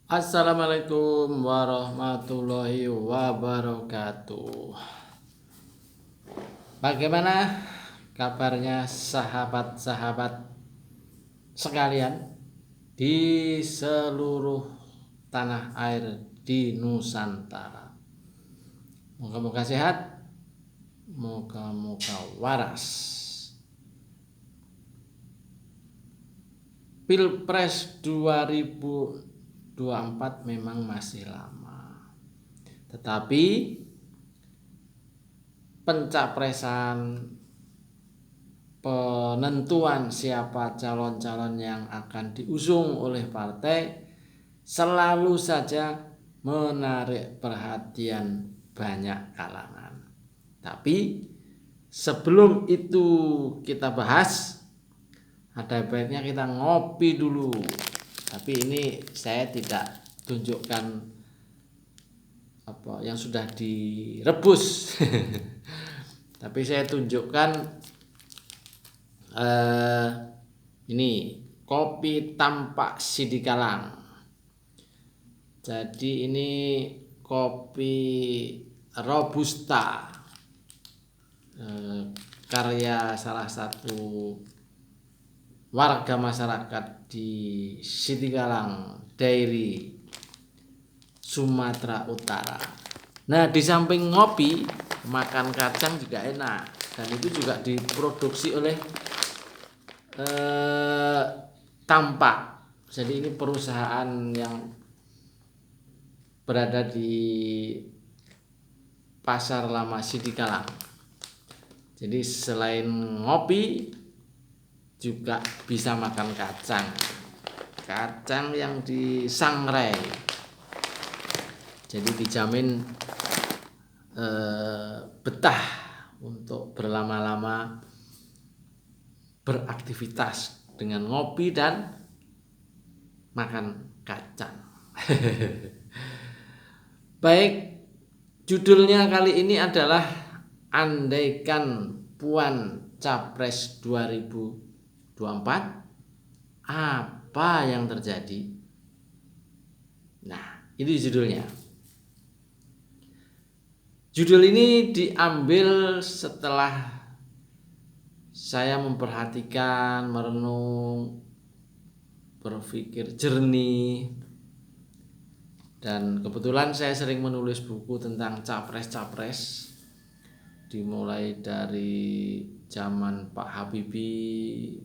Assalamualaikum warahmatullahi wabarakatuh. Bagaimana kabarnya sahabat-sahabat sekalian di seluruh tanah air di Nusantara? Moga-moga sehat, moga-moga waras. Pilpres 2024 memang masih lama, tetapi pencapresan, penentuan siapa calon-calon yang akan diusung oleh partai selalu saja menarik perhatian banyak kalangan. Tapi sebelum itu kita bahas, ada baiknya kita ngopi dulu. Tapi ini saya tidak tunjukkan apa yang sudah direbus. Tapi saya tunjukkan ini kopi tampak sidikalang. Jadi ini kopi robusta, karya salah satu warga masyarakat di Sidikalang Dairy, Sumatera Utara. Nah, di samping ngopi, makan kacang juga enak, dan itu juga diproduksi oleh Tampak. Jadi ini perusahaan yang berada di Pasar Lama Sidikalang. Jadi selain ngopi juga bisa makan kacang yang disangrai. Jadi dijamin betah untuk berlama-lama beraktivitas dengan ngopi dan makan kacang. Baik, judulnya kali ini adalah andaikan Puan Capres 2024, apa yang terjadi? Nah, ini judulnya. Judul ini diambil setelah saya memperhatikan, merenung, berpikir jernih, dan kebetulan saya sering menulis buku tentang capres-capres, dimulai dari zaman Pak Habibie,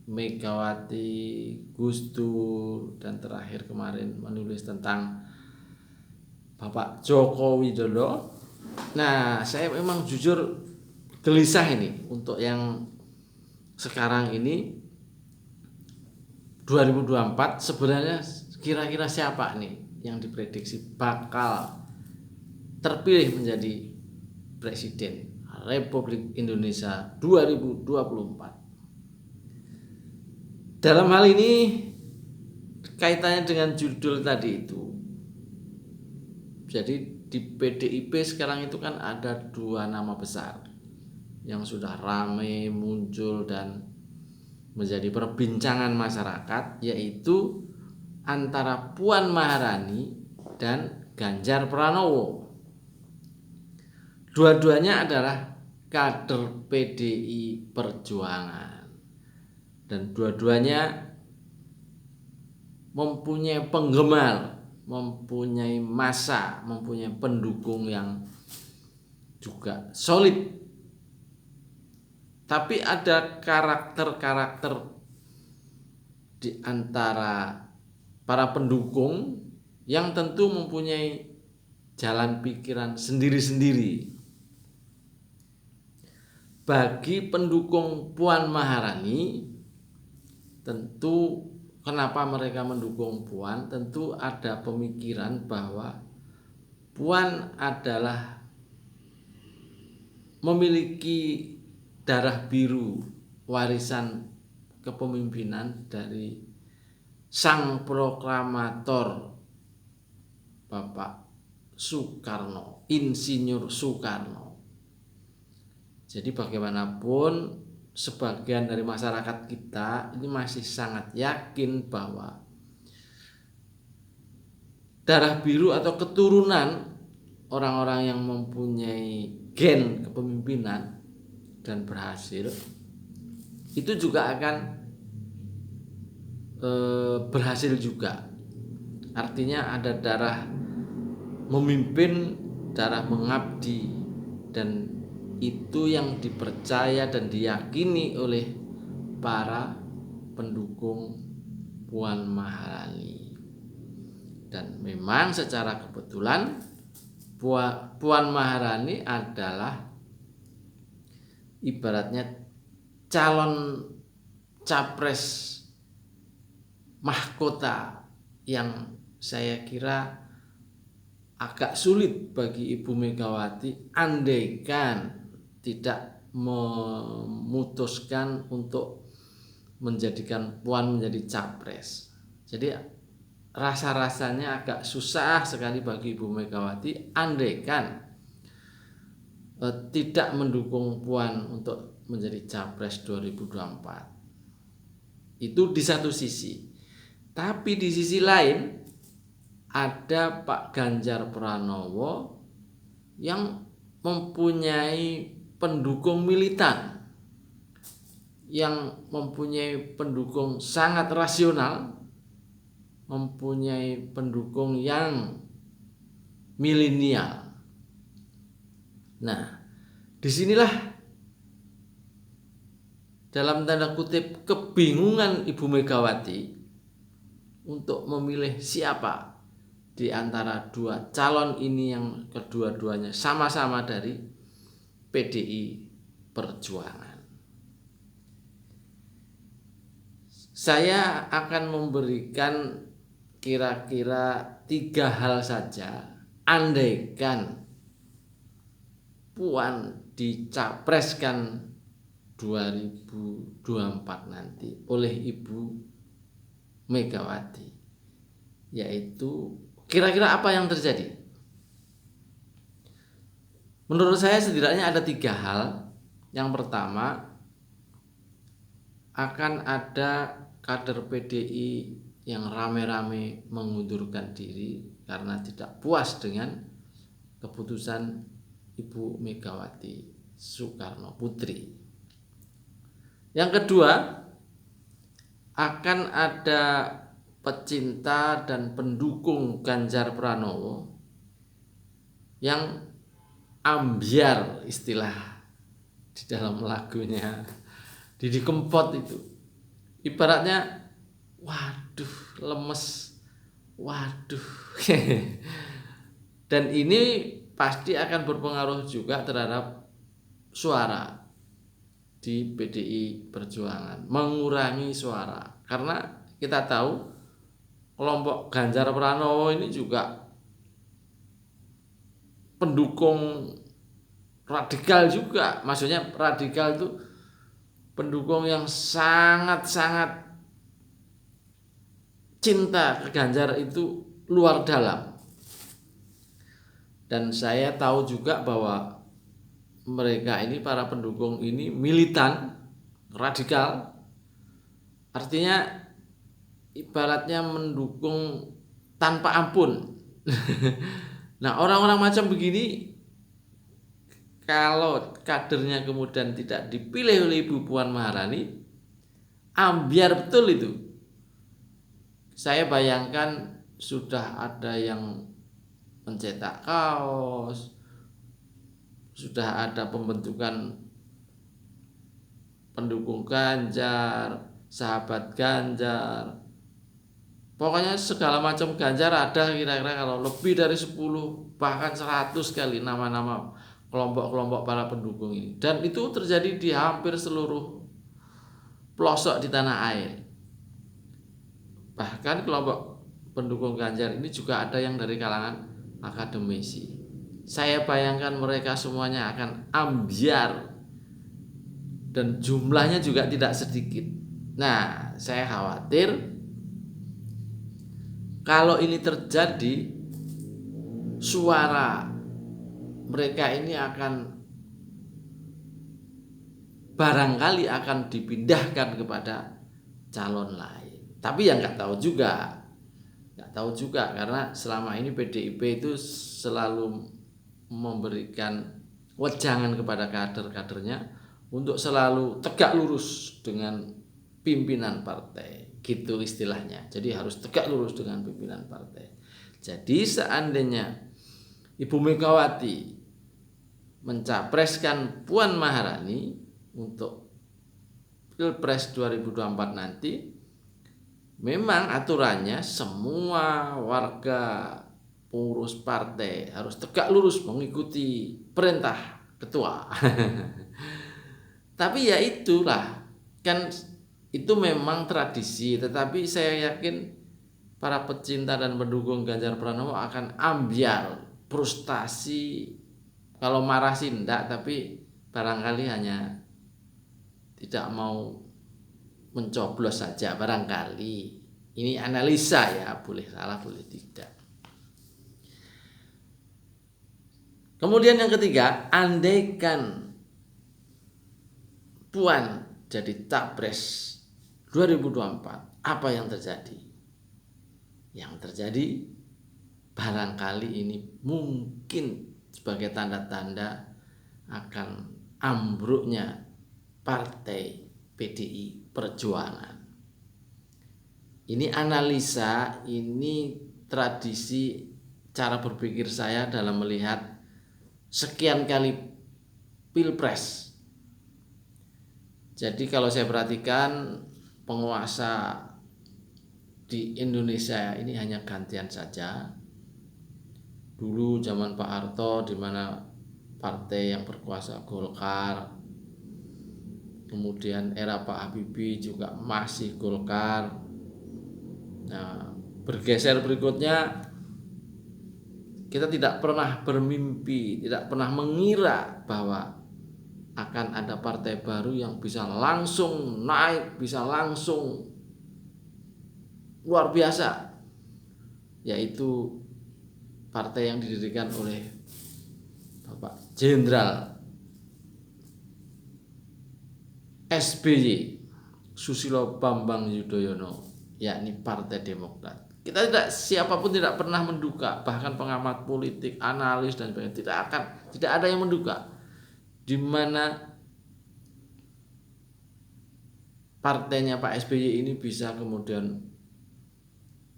Megawati, Gus Dur, dan terakhir kemarin menulis tentang Bapak Joko Widodo. Nah, saya memang jujur gelisah ini untuk yang sekarang ini 2024 sebenarnya kira-kira siapa nih yang diprediksi bakal terpilih menjadi Presiden Republik Indonesia 2024. Dalam hal ini kaitannya dengan judul tadi itu. Jadi di PDIP sekarang itu kan ada dua nama besar yang sudah ramai muncul dan menjadi perbincangan masyarakat, yaitu antara Puan Maharani dan Ganjar Pranowo. Dua-duanya adalah kader PDI Perjuangan, dan dua-duanya mempunyai penggemar, mempunyai massa, mempunyai pendukung yang juga solid. Tapi ada karakter-karakter di antara para pendukung yang tentu mempunyai jalan pikiran sendiri-sendiri. Bagi pendukung Puan Maharani, tentu kenapa mereka mendukung Puan, tentu ada pemikiran bahwa Puan adalah memiliki darah biru, warisan kepemimpinan dari sang proklamator Bapak Soekarno, Insinyur Soekarno. Jadi bagaimanapun sebagian dari masyarakat kita ini masih sangat yakin bahwa darah biru atau keturunan orang-orang yang mempunyai gen kepemimpinan dan berhasil, itu juga akan berhasil juga. Artinya ada darah memimpin, darah mengabdi, dan itu yang dipercaya dan diyakini oleh para pendukung Puan Maharani. Dan memang secara kebetulan Puan Maharani adalah ibaratnya calon capres mahkota yang saya kira agak sulit bagi Ibu Megawati andaikan tidak memutuskan untuk menjadikan Puan menjadi capres. Jadi rasa-rasanya agak susah sekali bagi Ibu Megawati andaikan tidak mendukung Puan untuk menjadi capres 2024. Itu di satu sisi. Tapi di sisi lain ada Pak Ganjar Pranowo yang mempunyai pendukung militan, yang mempunyai pendukung sangat rasional, mempunyai pendukung yang milenial. Nah, disinilah dalam tanda kutip kebingungan Ibu Megawati untuk memilih siapa di antara dua calon ini yang kedua-duanya sama-sama dari PDI Perjuangan. Saya akan memberikan kira-kira 3 hal saja andaikan Puan dicapreskan 2024 nanti oleh Ibu Megawati, yaitu kira-kira apa yang terjadi? Menurut saya setidaknya ada 3 hal. Yang pertama, akan ada kader PDI yang rame-rame mengundurkan diri karena tidak puas dengan keputusan Ibu Megawati Soekarno Putri. Yang kedua, akan ada pecinta dan pendukung Ganjar Pranowo yang ambyar, istilah di dalam lagunya Didi Kempot itu. Ibaratnya waduh lemes, waduh. Dan ini pasti akan berpengaruh juga terhadap suara di PDI Perjuangan, mengurangi suara. Karena kita tahu kelompok Ganjar Pranowo ini juga pendukung radikal juga. Maksudnya radikal itu pendukung yang sangat-sangat cinta ke Ganjar itu luar dalam. Dan saya tahu juga bahwa mereka ini, para pendukung ini militan, radikal. Artinya ibaratnya mendukung tanpa ampun. Nah, orang-orang macam begini kalau kadernya kemudian tidak dipilih oleh Ibu Puan Maharani, ambyar betul itu. Saya bayangkan sudah ada yang mencetak kaos, sudah ada pembentukan pendukung Ganjar, sahabat Ganjar. Pokoknya segala macam Ganjar ada, kira-kira kalau lebih dari 10 bahkan 100 kali nama-nama kelompok-kelompok para pendukung ini. Dan itu terjadi di hampir seluruh pelosok di tanah air. Bahkan kelompok pendukung Ganjar ini juga ada yang dari kalangan akademisi. Saya bayangkan mereka semuanya akan ambyar dan jumlahnya juga tidak sedikit. Nah, saya khawatir kalau ini terjadi, suara mereka ini akan barangkali akan dipindahkan kepada calon lain. Tapi yang nggak tahu juga. Nggak tahu juga, karena selama ini PDIP itu selalu memberikan wejangan kepada kader-kadernya untuk selalu tegak lurus dengan pimpinan partai, gitu istilahnya. Jadi harus tegak lurus dengan pimpinan partai. Jadi seandainya Ibu Megawati mencapreskan Puan Maharani untuk Pilpres 2024 nanti, memang aturannya semua warga pengurus partai harus tegak lurus mengikuti perintah ketua. Tapi ya itulah, kan itu memang tradisi, tetapi saya yakin para pecinta dan pendukung Ganjar Pranowo akan ambiar, frustasi. Kalau marah sih enggak, tapi barangkali hanya tidak mau mencoblos saja barangkali. Ini analisa ya, boleh salah boleh tidak. Kemudian yang ketiga, andaikan Puan jadi capres 2024, apa yang terjadi? Yang terjadi barangkali ini mungkin sebagai tanda-tanda akan ambruknya partai PDI Perjuangan. Ini analisa, ini tradisi cara berpikir saya dalam melihat sekian kali Pilpres. Jadi kalau saya perhatikan penguasa di Indonesia ini hanya gantian saja. Dulu zaman Pak Harto di mana partai yang berkuasa Golkar, kemudian era Pak Habibie juga masih Golkar. Nah, bergeser berikutnya kita tidak pernah bermimpi, tidak pernah mengira bahwa akan ada partai baru yang bisa langsung naik, bisa langsung luar biasa, yaitu partai yang didirikan oleh Bapak Jenderal SBY Susilo Bambang Yudhoyono, yakni Partai Demokrat. Kita siapapun tidak pernah menduga, bahkan pengamat politik, analis dan sebagainya tidak ada yang menduga di mana partainya Pak SBY ini bisa kemudian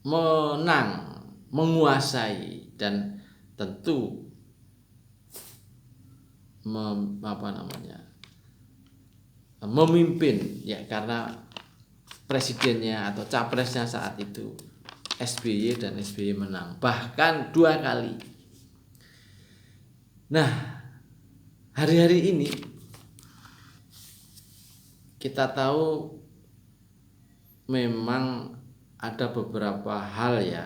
menang, menguasai, dan tentu memimpin ya, karena presidennya atau capresnya saat itu SBY dan SBY menang bahkan 2 kali. Nah, hari-hari ini kita tahu memang ada beberapa hal ya,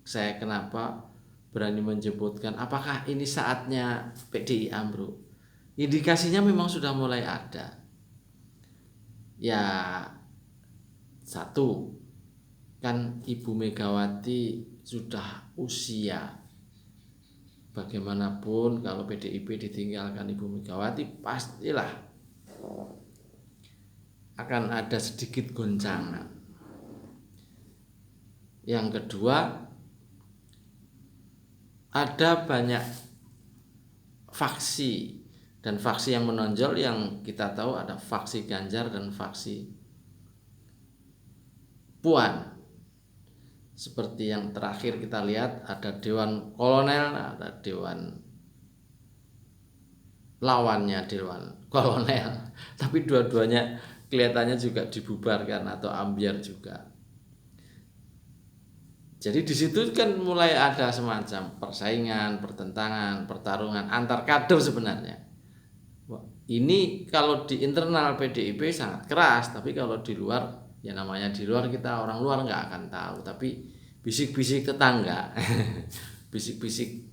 saya kenapa berani menyebutkan apakah ini saatnya PDI ambruk. Indikasinya memang sudah mulai ada. Ya, satu, kan Ibu Megawati sudah usia. Bagaimanapun kalau PDIP ditinggalkan Ibu Megawati, pastilah akan ada sedikit goncangan. Yang kedua, ada banyak faksi, dan faksi yang menonjol yang kita tahu ada faksi Ganjar dan faksi Puan. Seperti yang terakhir kita lihat ada Dewan Kolonel, ada Dewan lawannya Dewan Kolonel, tapi dua-duanya kelihatannya juga dibubarkan atau ambiar juga. Jadi di situ kan mulai ada semacam persaingan, pertentangan, pertarungan antar kader sebenarnya. Ini kalau di internal PDIP sangat keras, tapi kalau di luar, ya namanya di luar, kita orang luar nggak akan tahu. Tapi bisik-bisik tetangga, bisik-bisik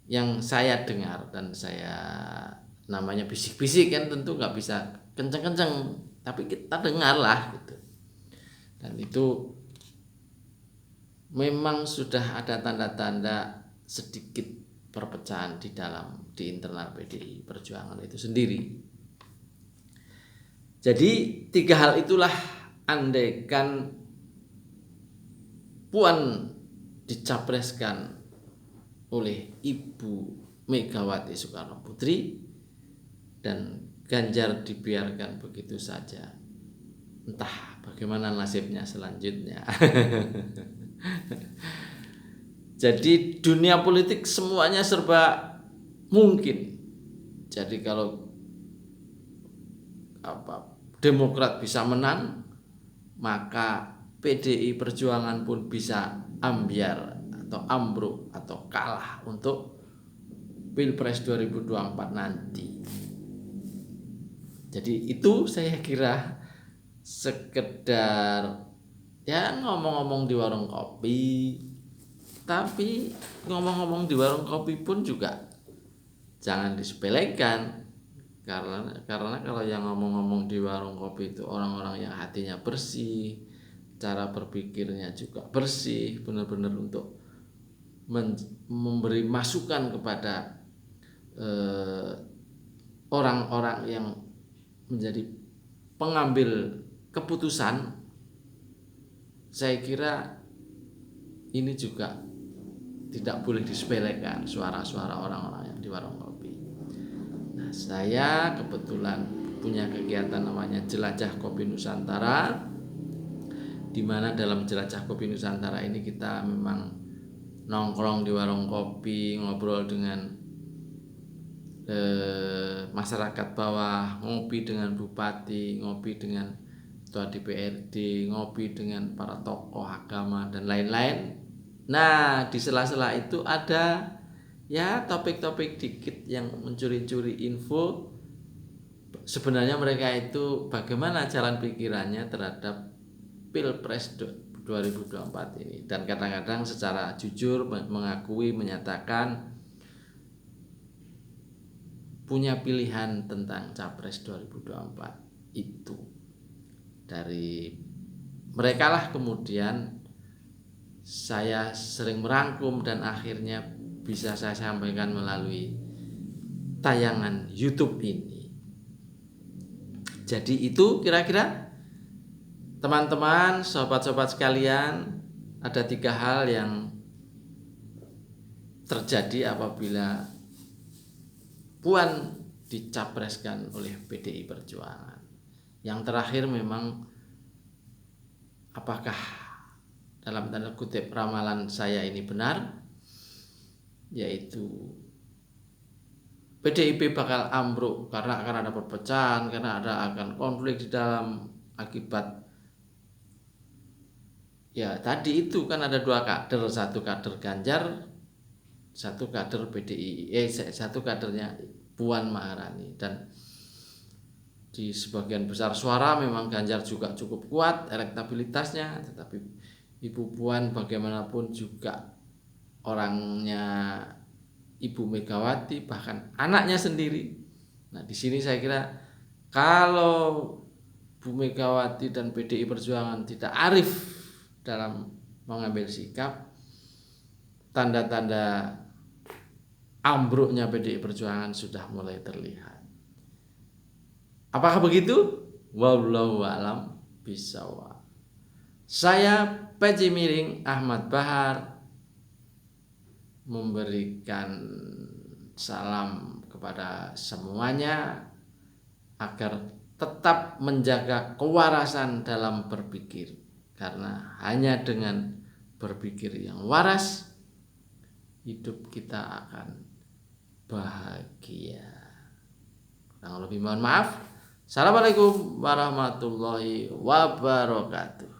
yang saya dengar, dan saya namanya bisik-bisik kan tentu nggak bisa kenceng-kenceng, tapi kita dengar lah gitu. Dan itu memang sudah ada tanda-tanda sedikit perpecahan di internal PDI Perjuangan itu sendiri. Jadi 3 hal itulah andaikan Puan dicapreskan oleh Ibu Megawati Soekarno Putri dan Ganjar dibiarkan begitu saja. Entah bagaimana nasibnya selanjutnya. Jadi dunia politik semuanya serba mungkin. Jadi kalau Demokrat bisa menang, maka PDI Perjuangan pun bisa ambyar atau ambruk atau kalah untuk Pilpres 2024 nanti. Jadi itu saya kira sekedar ya ngomong-ngomong di warung kopi. Tapi ngomong-ngomong di warung kopi pun juga jangan disepelekan. Karena kalau yang ngomong-ngomong di warung kopi itu orang-orang yang hatinya bersih, cara berpikirnya juga bersih, benar-benar untuk memberi masukan kepada orang-orang yang menjadi pengambil keputusan. Saya kira ini juga tidak boleh disepelekan suara-suara orang-orang yang di warung kopi. Nah, saya kebetulan punya kegiatan namanya Jelajah Kopi Nusantara, di mana dalam Jelajah Kopi Nusantara ini kita memang nongkrong di warung kopi, ngobrol dengan masyarakat bawah, ngopi dengan bupati, ngopi dengan ketua DPRD, ngopi dengan para tokoh agama dan lain-lain. Nah, di sela-sela itu ada ya topik-topik dikit yang mencuri-curi info. Sebenarnya mereka itu bagaimana jalan pikirannya terhadap Pilpres 2024 ini, dan kadang-kadang secara jujur mengakui, menyatakan punya pilihan tentang Capres 2024 itu. Dari mereka lah kemudian saya sering merangkum dan akhirnya bisa saya sampaikan melalui tayangan YouTube ini. Jadi itu kira-kira teman-teman, sobat-sobat sekalian, ada 3 hal yang terjadi apabila Puan dicapreskan oleh PDI Perjuangan. Yang terakhir memang apakah dalam tanda kutip ramalan saya ini benar, yaitu PDIP bakal ambruk karena akan ada perpecahan, karena akan konflik di dalam akibat ya tadi itu kan ada 2 kader, satu kader Ganjar, satu kader PDI, satu kadernya Puan Maharani. Dan di sebagian besar suara memang Ganjar juga cukup kuat elektabilitasnya, tetapi Ibu Puan bagaimanapun juga orangnya Ibu Megawati, bahkan anaknya sendiri. Nah, di sini saya kira kalau Bu Megawati dan PDI Perjuangan tidak arif dalam mengambil sikap, tanda-tanda ambruknya PDI Perjuangan sudah mulai terlihat. Apakah begitu? Wallahu a'lam bishawab. Saya Peci Miring Ahmad Bahar memberikan salam kepada semuanya agar tetap menjaga kewarasan dalam berpikir, karena hanya dengan berpikir yang waras hidup kita akan bahagia. Kurang lebih mohon maaf. Assalamualaikum warahmatullahi wabarakatuh.